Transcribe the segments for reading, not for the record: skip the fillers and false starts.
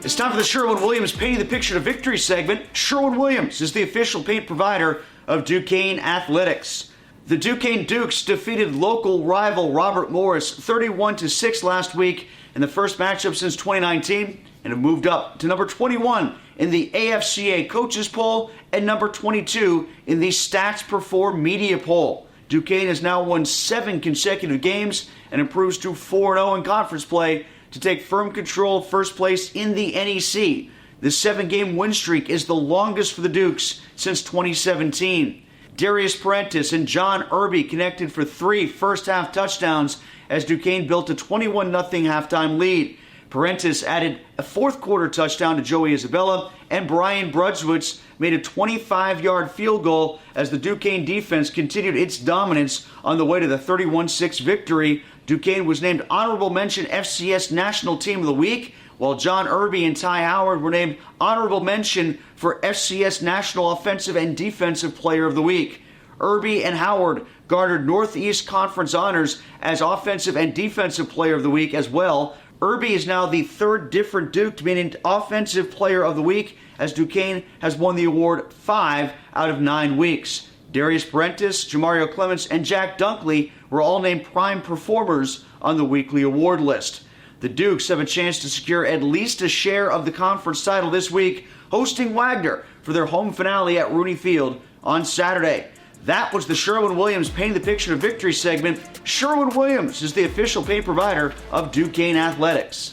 It's time for the Sherwin-Williams Painting the Picture to Victory segment. Sherwin-Williams is the official paint provider of Duquesne Athletics. The Duquesne Dukes defeated local rival Robert Morris 31-6 last week in the first matchup since 2019 and have moved up to number 21 in the AFCA Coaches Poll and number 22 in the Stats Per 4 Media Poll. Duquesne has now won 7 consecutive games and improves to 4-0 in conference play to take firm control of first place in the NEC. The 7-game win streak is the longest for the Dukes since 2017. Darius Parentis and John Irby connected for 3 first-half touchdowns as Duquesne built a 21-0 halftime lead. Parentis added a fourth-quarter touchdown to Joey Isabella, and Brian Brudswitz made a 25-yard field goal as the Duquesne defense continued its dominance on the way to the 31-6 victory. Duquesne was named Honorable Mention FCS National Team of the Week, while John Irby and Ty Howard were named Honorable Mention for FCS National Offensive and Defensive Player of the Week. Irby and Howard garnered Northeast Conference honors as Offensive and Defensive Player of the Week as well. Irby is now the third different Duke to be named Offensive Player of the Week, as Duquesne has won the award 5 out of 9 weeks. Darius Parentis, Jamario Clements, and Jack Dunkley were all named prime performers on the weekly award list. The Dukes have a chance to secure at least a share of the conference title this week, hosting Wagner for their home finale at Rooney Field on Saturday. That was the Sherwin-Williams Painting the Picture to Victory segment. Sherwin-Williams is the official paint provider of Duquesne Athletics.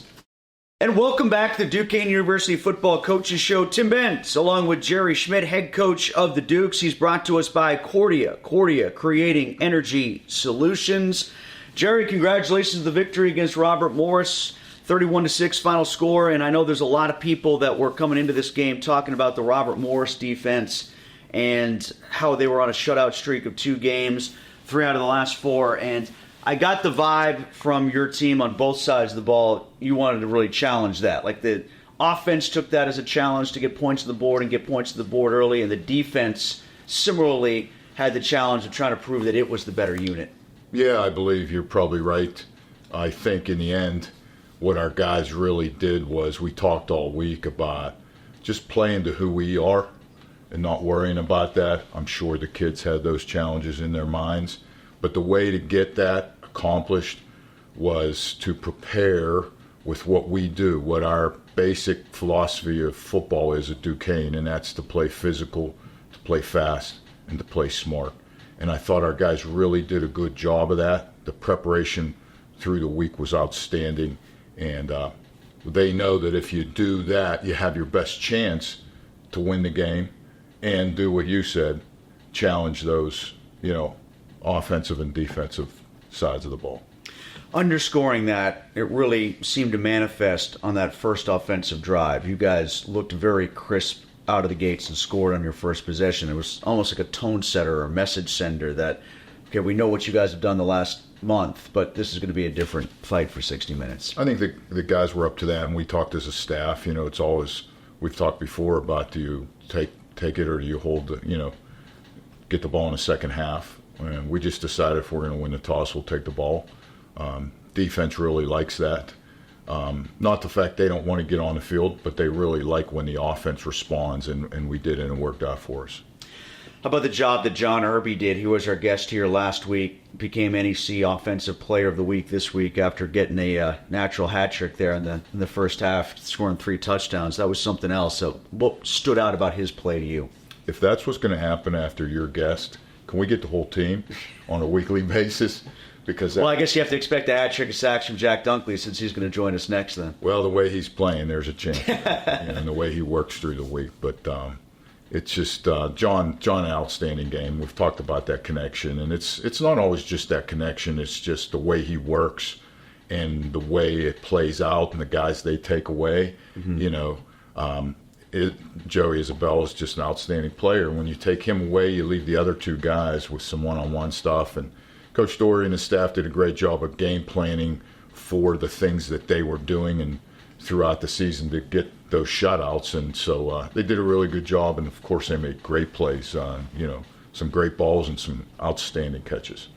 And welcome back to the Duquesne University Football Coaches Show. Tim Benz, along with Jerry Schmitt, head coach of the Dukes. He's brought to us by Cordia. Cordia, creating energy solutions. Jerry, congratulations on the victory against Robert Morris. 31-6 final score. And I know there's a lot of people that were coming into this game talking about the Robert Morris defense and how they were on a shutout streak of 2 games, 3 out of the last 4. And I got the vibe from your team on both sides of the ball. You wanted to really challenge that. Like, the offense took that as a challenge to get points on the board and get points to the board early, and the defense similarly had the challenge of trying to prove that it was the better unit. Yeah, I believe you're probably right. I think in the end, what our guys really did was we talked all week about just playing to who we are and not worrying about that. I'm sure the kids had those challenges in their minds. But the way to get that accomplished was to prepare with what we do, what our basic philosophy of football is at Duquesne, and that's to play physical, to play fast, and to play smart. And I thought our guys really did a good job of that. The preparation through the week was outstanding, and they know that if you do that, you have your best chance to win the game and do what you said, challenge those, offensive and defensive sides of the ball. Underscoring that, it really seemed to manifest on that first offensive drive. You guys looked very crisp out of the gates and scored on your first possession. It was almost like a tone setter or a message sender that, okay, we know what you guys have done the last month, but this is going to be a different fight for 60 minutes. I think the guys were up to that, and we talked as a staff. It's always, we've talked before about, do you take it or do you hold get the ball in the second half? And we just decided if we're going to win the toss, we'll take the ball. Defense really likes that. Not the fact they don't want to get on the field, but they really like when the offense responds, and we did it and it worked out for us. How about the job that John Irby did? He was our guest here last week, became NEC Offensive Player of the Week this week after getting a natural hat trick there in the first half, scoring 3 touchdowns. That was something else. So what stood out about his play to you? If that's what's going to happen after your guest, can we get the whole team on a weekly basis? Because I guess you have to expect a hat trick of sacks from Jack Dunkley since he's going to join us next then. Well, the way he's playing, there's a chance. And the way he works through the week. But it's just John, an outstanding game. We've talked about that connection. And it's not always just that connection. It's just the way he works and the way it plays out and the guys they take away. Mm-hmm. Joey Isabella is just an outstanding player. When you take him away, you leave the other 2 guys with some one-on-one stuff. And Coach Dory and his staff did a great job of game planning for the things that they were doing and throughout the season to get those shutouts. And so they did a really good job. And, of course, they made great plays, some great balls and some outstanding catches.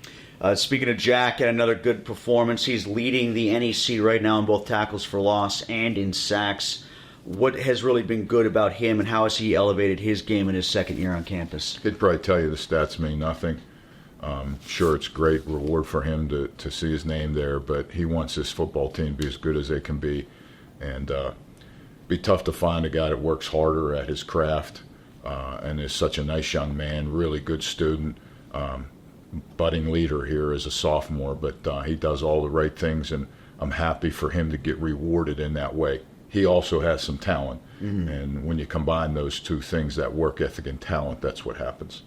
Speaking of Jack, had another good performance. He's leading the NEC right now in both tackles for loss and in sacks. what has really been good about him, and how has he elevated his game in his second year on campus? He'd probably tell you the stats mean nothing. Sure, it's great reward for him to see his name there, but he wants this football team to be as good as they can be. And be tough to find a guy that works harder at his craft and is such a nice young man, really good student, budding leader here as a sophomore. But he does all the right things, and I'm happy for him to get rewarded in that way. He also has some talent, and when you combine those two things, that work ethic and talent, that's what happens.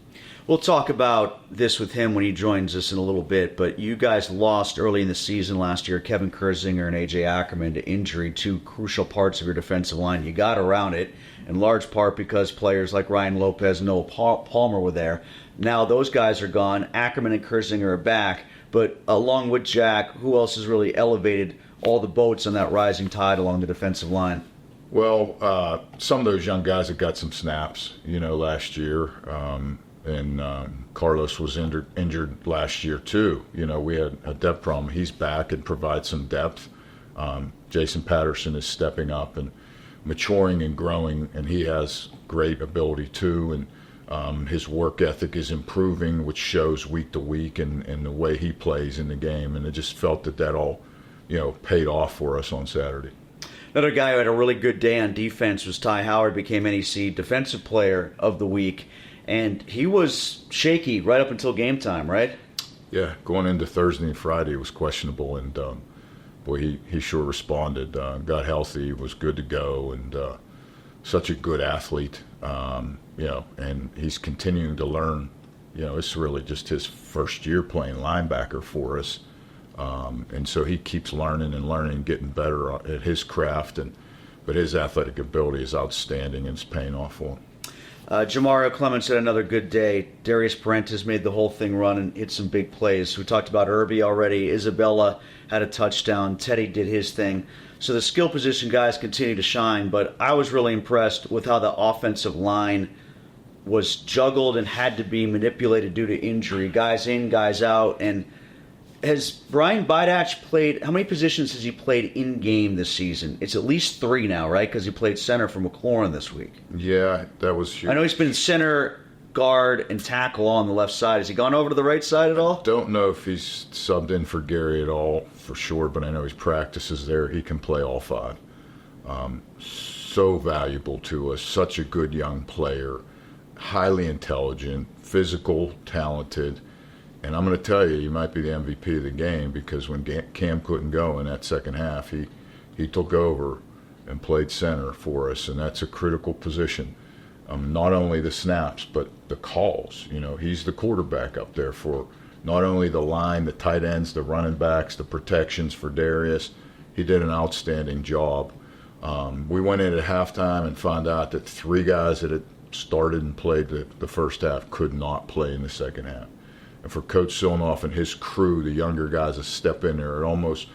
We'll talk about this with him when he joins us in a little bit, but you guys lost early in the season last year, Kevin Kurzinger and A.J. Ackerman, to injury, two crucial parts of your defensive line. You got around it, in large part because players like Ryan Lopez and Noah Palmer were there. Now those guys are gone. Ackerman and Kurzinger are back, but along with Jack, who else has really elevated all the boats on that rising tide along the defensive line? Well, some of those young guys have got some snaps, last year. And Carlos was injured last year too. We had a depth problem. He's back and provides some depth. Jason Patterson is stepping up and maturing and growing, and he has great ability too. And his work ethic is improving, which shows week to week, and the way he plays in the game. And I just felt that all, paid off for us on Saturday. Another guy who had a really good day on defense was Ty Howard, became NEC Defensive Player of the Week. And he was shaky right up until game time, right? Yeah, going into Thursday and Friday, it was questionable, and boy, he sure responded. Got healthy, was good to go, and such a good athlete. And he's continuing to learn. It's really just his first year playing linebacker for us, and so he keeps learning and learning, getting better at his craft. But his athletic ability is outstanding, and it's paying off for him. Jamario Clements had another good day. Darius Parentes made the whole thing run and hit some big plays. We talked about Irby already. Isabella had a touchdown. Teddy did his thing. So the skill position guys continue to shine, but I was really impressed with how the offensive line was juggled and had to be manipulated due to injury. Guys in, guys out. And has Brian Bidach played, how many positions has he played in-game this season? It's at least 3 now, right? Because he played center for McLaurin this week. Yeah, that was... I know he's been center, guard, and tackle on the left side. Has he gone over to the right side at all? Don't know if he's subbed in for Gary at all, for sure, but I know his practices there. He can play all 5. So valuable to us, such a good young player, highly intelligent, physical, talented. And I'm going to tell you, he might be the MVP of the game, because when Cam couldn't go in that second half, he took over and played center for us, and that's a critical position. Not only the snaps, but the calls. He's the quarterback up there for not only the line, the tight ends, the running backs, the protections for Darius. He did an outstanding job. We went in at halftime and found out that 3 guys that had started and played the first half could not play in the second half. And for Coach Silnoff and his crew, the younger guys, to step in there, it almost,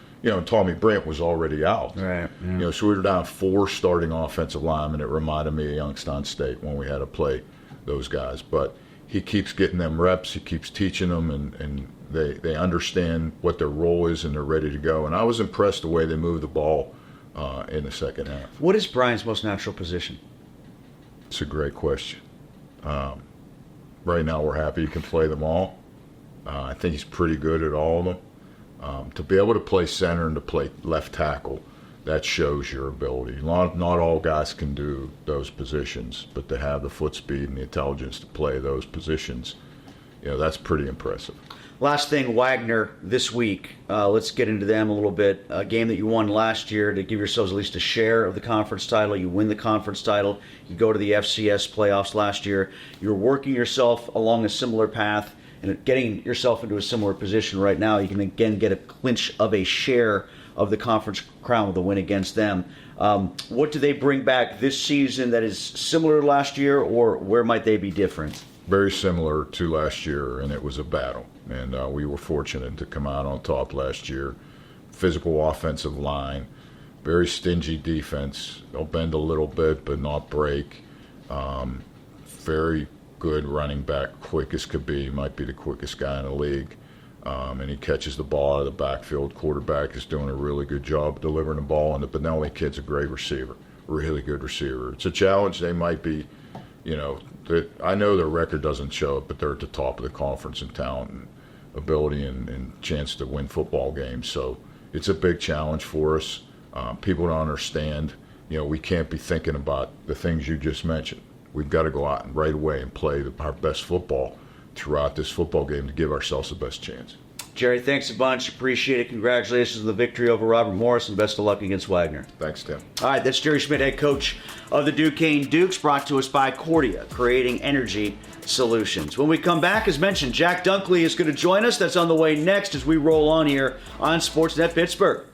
Tommy Brent was already out. Right. Yeah. So we were down 4 starting offensive linemen. It reminded me of Youngstown State when we had to play those guys. But he keeps getting them reps. He keeps teaching them, and they understand what their role is, and they're ready to go. And I was impressed the way they moved the ball in the second half. What is Brian's most natural position? It's a great question. Right now we're happy he can play them all. I think he's pretty good at all of them. To be able to play center and to play left tackle, that shows your ability. Not all guys can do those positions, but to have the foot speed and the intelligence to play those positions, that's pretty impressive. Last thing, Wagner this week. Let's get into them a little bit. A game that you won last year to give yourselves at least a share of the conference title. You win the conference title. You go to the FCS playoffs last year. You're working yourself along a similar path and getting yourself into a similar position right now. You can again get a clinch of a share of the conference crown with a win against them. What do they bring back this season that is similar to last year, or where might they be different? Very similar to last year, and it was a battle. And we were fortunate to come out on top last year. Physical offensive line, very stingy defense. They'll bend a little bit, but not break. Very good running back, quick as could be. Might be the quickest guy in the league. And he catches the ball out of the backfield. Quarterback is doing a really good job delivering the ball, and the Benelli kid's a great receiver. really good receiver. It's a challenge. They might be, I know their record doesn't show it, but they're at the top of the conference in talent and ability and chance to win football games. So it's a big challenge for us. People don't understand. We can't be thinking about the things you just mentioned. We've got to go out and right away and play our best football throughout this football game to give ourselves the best chance. Jerry, thanks a bunch. Appreciate it. Congratulations on the victory over Robert Morris, and best of luck against Wagner. Thanks, Tim. All right, that's Jerry Schmitt, head coach of the Duquesne Dukes, brought to us by Cordia, creating energy solutions. When we come back, as mentioned, Jack Dunkley is going to join us. That's on the way next as we roll on here on SportsNet Pittsburgh.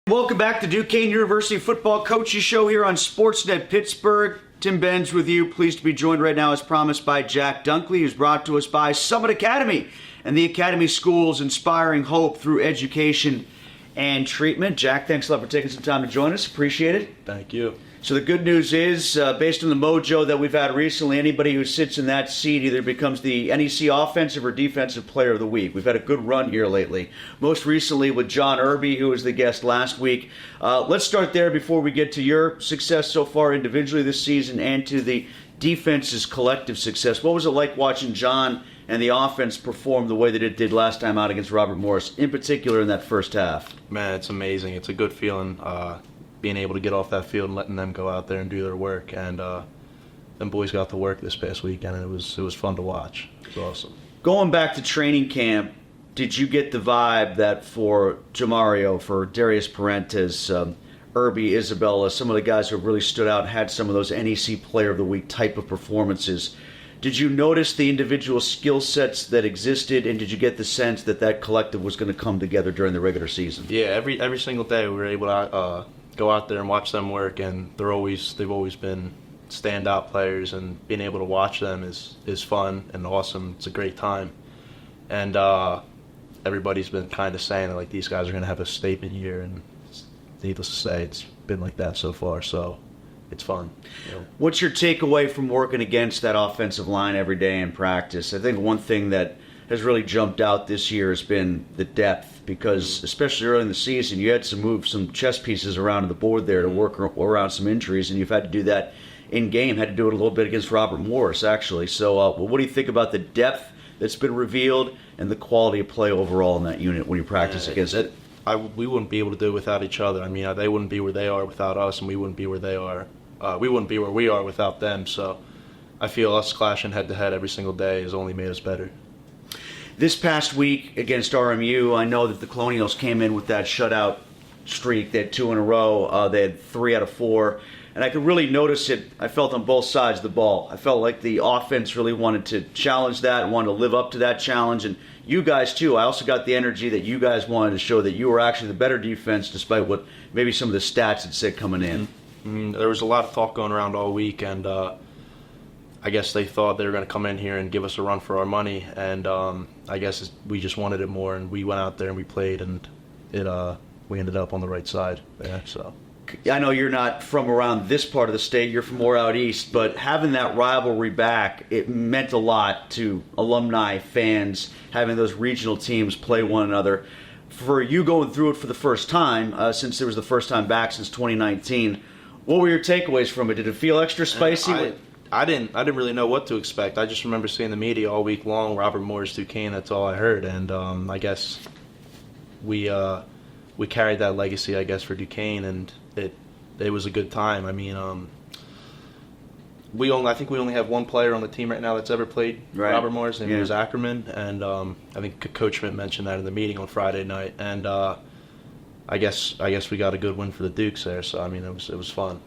Welcome back to Duquesne University Football Coaches Show here on SportsNet Pittsburgh. Tim Benz with you. Pleased to be joined right now, as promised, by Jack Dunkley, who's brought to us by Summit Academy and the Academy Schools, inspiring hope through education and treatment. Jack, thanks a lot for taking some time to join us. Appreciate it. Thank you. So the good news is, based on the mojo that we've had recently, anybody who sits in that seat either becomes the NEC Offensive or Defensive Player of the Week. We've had a good run here lately, most recently with John Irby, who was the guest last week. Let's start there before we get to your success so far individually this season and to the defense's collective success. What was it like watching John and the offense perform the way that it did last time out against Robert Morris, in particular in that first half? Man, it's amazing. It's a good feeling being able to get off that field and letting them go out there and do their work. And them boys got to work this past weekend, and it was fun to watch. It was awesome. Going back to training camp, did you get the vibe that for Jamario, for Darius Parentes, Irby, Isabella, some of the guys who have really stood out, had some of those NEC Player of the Week type of performances? Did you notice the individual skill sets that existed, and did you get the sense that that collective was going to come together during the regular season? Yeah, every single day we were able to go out there and watch them work, and they've always been standout players, and being able to watch them is fun and awesome. It's a great time, and everybody's been kind of saying that like these guys are going to have a statement year, and needless to say, it's been like that so far. So it's fun. What's your takeaway from working against that offensive line every day in practice? I think one thing that has really jumped out this year has been the depth, because especially early in the season, you had to move some chess pieces around the board there to work around some injuries, and you've had to do that in game. Had to do it a little bit against Robert Morris, actually. So what do you think about the depth that's been revealed and the quality of play overall in that unit when you practice against it? We wouldn't be able to do it without each other. I mean, they wouldn't be where they are without us, and we wouldn't be where they are. We wouldn't be where we are without them. So I feel us clashing head-to-head every single day has only made us better. This past week against RMU, I know that the Colonials came in with that shutout streak. They had 2 in a row. They had 3 out of 4. And I could really notice it, I felt, on both sides of the ball. I felt like the offense really wanted to challenge that and wanted to live up to that challenge. And you guys, too. I also got the energy that you guys wanted to show that you were actually the better defense, despite what maybe some of the stats had said coming in. Mm-hmm. There was a lot of talk going around all week, and I guess they thought they were going to come in here and give us a run for our money. And I guess we just wanted it more, and we went out there and we played, and we ended up on the right side there. So I know you're not from around this part of the state, you're from more out east, but having that rivalry back, it meant a lot to alumni, fans, having those regional teams play one another. For you going through it for the first time, since it was the first time back since 2019, what were your takeaways from it? Did it feel extra spicy? I didn't really know what to expect. I just remember seeing the media all week long, Robert Morris, Duquesne, that's all I heard. And I guess we carried that legacy, I guess, for Duquesne, and it was a good time. I mean, I think we only have one player on the team right now that's ever played Robert Morris. His name was Ackerman, and I think Coach Schmitt mentioned that in the meeting on Friday night. And I guess we got a good win for the Dukes there. So I mean, it was fun.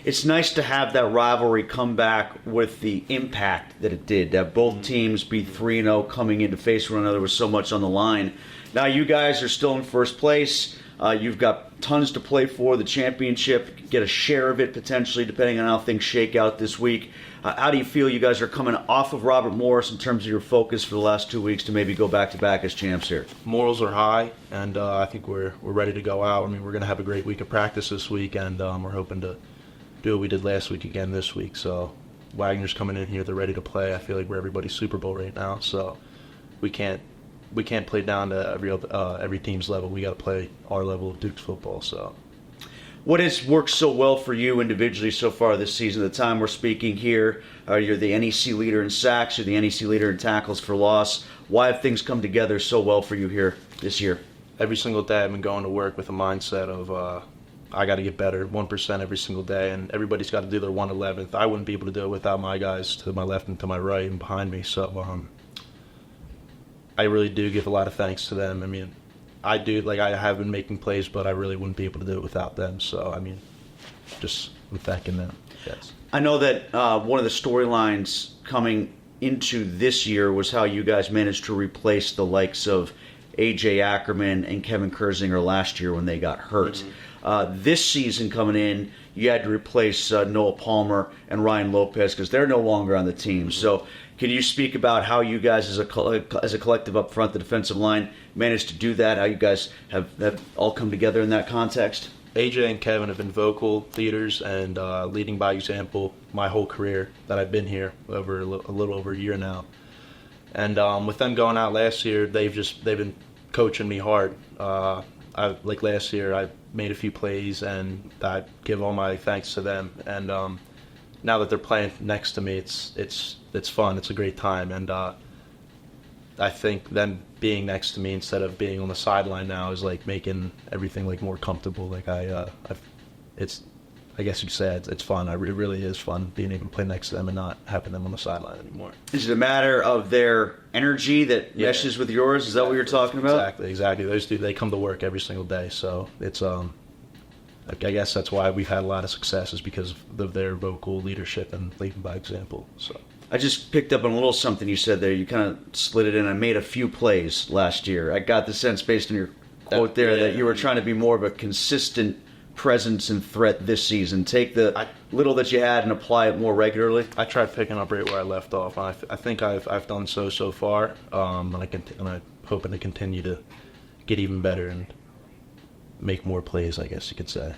It's nice to have that rivalry come back with the impact that it did, that both teams be 3-0 coming in to face one another with so much on the line. Now you guys are still in first place. You've got tons to play for, the championship, get a share of it potentially depending on how things shake out this week. How do you feel you guys are coming off of Robert Morris in terms of your focus for the last 2 weeks to maybe go back-to-back as champs here? Morals are high, and I think we're ready to go out. I mean, we're going to have a great week of practice this week, and we're hoping to do what we did last week again this week. So Wagner's coming in here, they're ready to play. I feel like we're everybody's Super Bowl right now, so we can't play down to every team's level. We got to play our level of Dukes football. So What has worked so well for you individually so far this season? The time we're speaking here, you're the NEC leader in sacks, you're the NEC leader in tackles for loss. Why have things come together so well for you here this year? Every single day I've been going to work with a mindset of I got to get better 1% every single day, and everybody's got to do their 1/11th. I wouldn't be able to do it without my guys to my left and to my right and behind me. So I really do give a lot of thanks to them. I mean, I do, like, I have been making plays, but I really wouldn't be able to do it without them. So, I mean, just I'm thanking them. Yes. I know that one of the storylines coming into this year was how you guys managed to replace the likes of A.J. Ackerman and Kevin Kersinger last year when they got hurt. This season coming in, you had to replace Noah Palmer and Ryan Lopez because they're no longer on the team. So can you speak about how you guys as a collective up front, the defensive line, managed to do that, how you guys have all come together in that context? AJ and Kevin have been vocal leaders and leading by example my whole career that I've been here over a little over a year now. And with them going out last year, they've been coaching me hard. Like last year, I made a few plays, and I give all my thanks to them. And now that they're playing next to me, it's fun. It's a great time, and I think them being next to me instead of being on the sideline now is like making everything like more comfortable. Like I guess you could say it's fun. It really is fun being able to play next to them and not having them on the sideline anymore. Is it a matter of their energy that meshes with yours? Is that what you're talking about? Exactly. Those two, they come to work every single day, so it's I guess that's why we've had a lot of success, is because of their vocal leadership and leading by example. So I just picked up on a little something you said there. You kind of slid it in. I made a few plays last year. I got the sense based on your quote there that you were trying to be more of a consistent presence and threat this season. Take the little that you had and apply it more regularly. I tried picking up right where I left off. I think I've done so far, and I'm hoping to continue to get even better and make more plays, I guess you could say.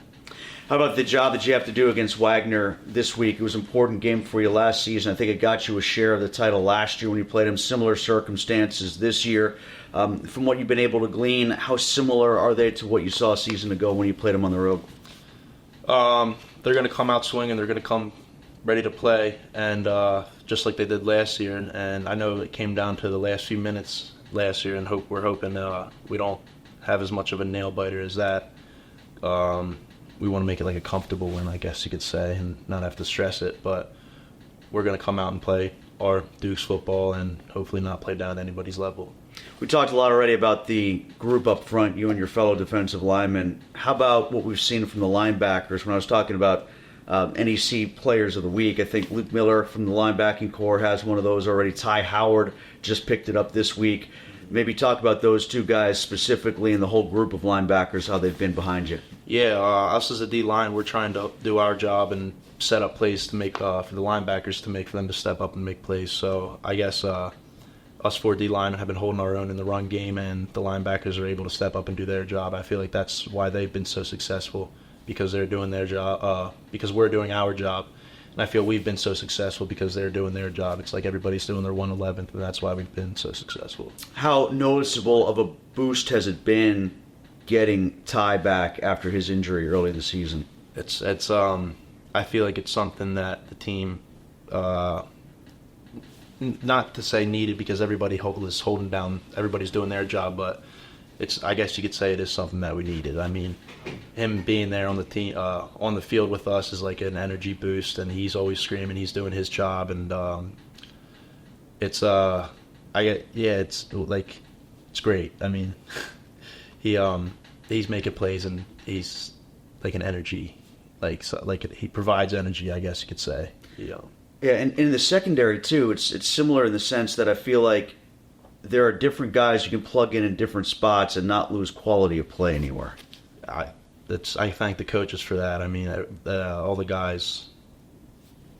How about the job that you have to do against Wagner this week? It was an important game for you last season. I think it got you a share of the title last year when you played him. Similar circumstances this year. From what you've been able to glean, how similar are they to what you saw a season ago when you played them on the road? They're going to come out swinging. They're going to come ready to play, and just like they did last year. And I know it came down to the last few minutes last year, and we're hoping we don't have as much of a nail biter as that. We want to make it like a comfortable win, I guess you could say, and not have to stress it. But we're going to come out and play our Dukes football and hopefully not play down to anybody's level. We talked a lot already about the group up front, you and your fellow defensive linemen. How about what we've seen from the linebackers? When I was talking about NEC Players of the Week, I think Luke Miller from the linebacking corps has one of those already. Ty Howard just picked it up this week. Maybe talk about those two guys specifically and the whole group of linebackers, how they've been behind you. Yeah, us as a D-line, we're trying to do our job and set up plays to make for the linebackers for them to step up and make plays. So I guess us four D-line have been holding our own in the run game, and the linebackers are able to step up and do their job. I feel like that's why they've been so successful, because they're doing their job, because we're doing our job. And I feel we've been so successful because they're doing their job. It's like everybody's doing their 1/11th, and that's why we've been so successful. How noticeable of a boost has it been getting Ty back after his injury early this season? It's I feel like it's something that the team, not to say needed, because everybody is holding down, everybody's doing their job, but I guess you could say it is something that we needed. I mean, him being there on the team, on the field with us is like an energy boost, and he's always screaming. He's doing his job, and it's great. I mean, he's making plays, and he's like an energy, he provides energy, I guess you could say. Yeah, and in the secondary too, it's similar in the sense that I feel like there are different guys you can plug in different spots and not lose quality of play anywhere. I thank the coaches for that. I mean, all the guys.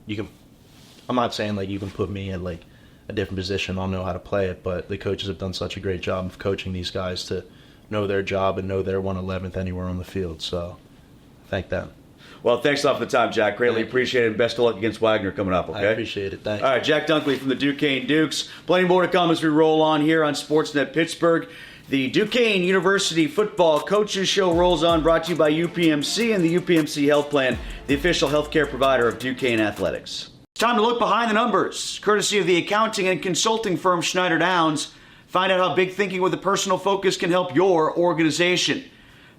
I'm not saying like you can put me in like a different position. I'll know how to play it, but the coaches have done such a great job of coaching these guys to know their job and know their 1/11th anywhere on the field. So, thank them. Well, thanks a lot for the time, Jack. Greatly appreciate it, and best of luck against Wagner coming up, okay? I appreciate it. Thanks. All right, Jack Dunkley from the Duquesne Dukes. Plenty more to come as we roll on here on SportsNet Pittsburgh. The Duquesne University Football Coaches Show rolls on, brought to you by UPMC and the UPMC Health Plan, the official healthcare provider of Duquesne Athletics. It's time to look behind the numbers, courtesy of the accounting and consulting firm Schneider Downs. Find out how big thinking with a personal focus can help your organization.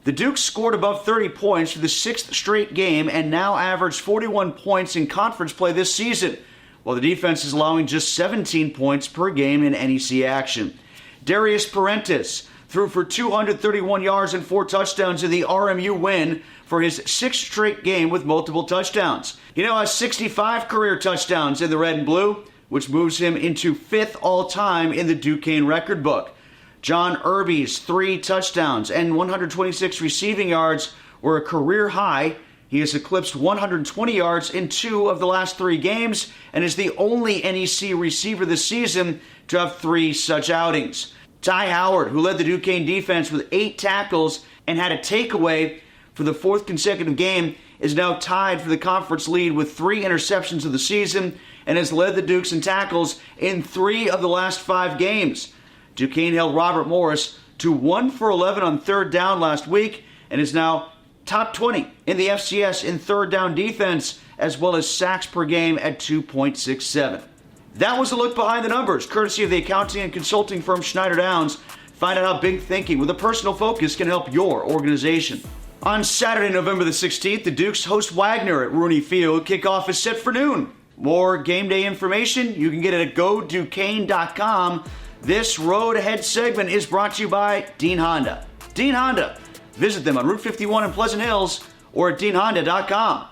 The Dukes scored above 30 points for the sixth straight game and now average 41 points in conference play this season, while the defense is allowing just 17 points per game in NEC action. Darius Parentis threw for 231 yards and 4 touchdowns in the RMU win for his sixth straight game with multiple touchdowns. He now has 65 career touchdowns in the red and blue, which moves him into 5th all-time in the Duquesne record book. John Irby's 3 touchdowns and 126 receiving yards were a career high. He has eclipsed 120 yards in 2 of the last 3 games and is the only NEC receiver this season to have 3 such outings. Ty Howard, who led the Duquesne defense with 8 tackles and had a takeaway for the 4th consecutive game, is now tied for the conference lead with 3 interceptions of the season and has led the Dukes in tackles in 3 of the last 5 games. Duquesne held Robert Morris to 1 for 11 on 3rd down last week and is now top 20 in the FCS in 3rd down defense, as well as sacks per game at 2.67. That was a look behind the numbers, courtesy of the accounting and consulting firm Schneider Downs. Find out how big thinking with a personal focus can help your organization. On Saturday, November the 16th, the Dukes host Wagner at Rooney Field. Kickoff is set for noon. More game day information you can get it at GoDuquesne.com. This Road Ahead segment is brought to you by Dean Honda. Dean Honda. Visit them on Route 51 in Pleasant Hills or at DeanHonda.com.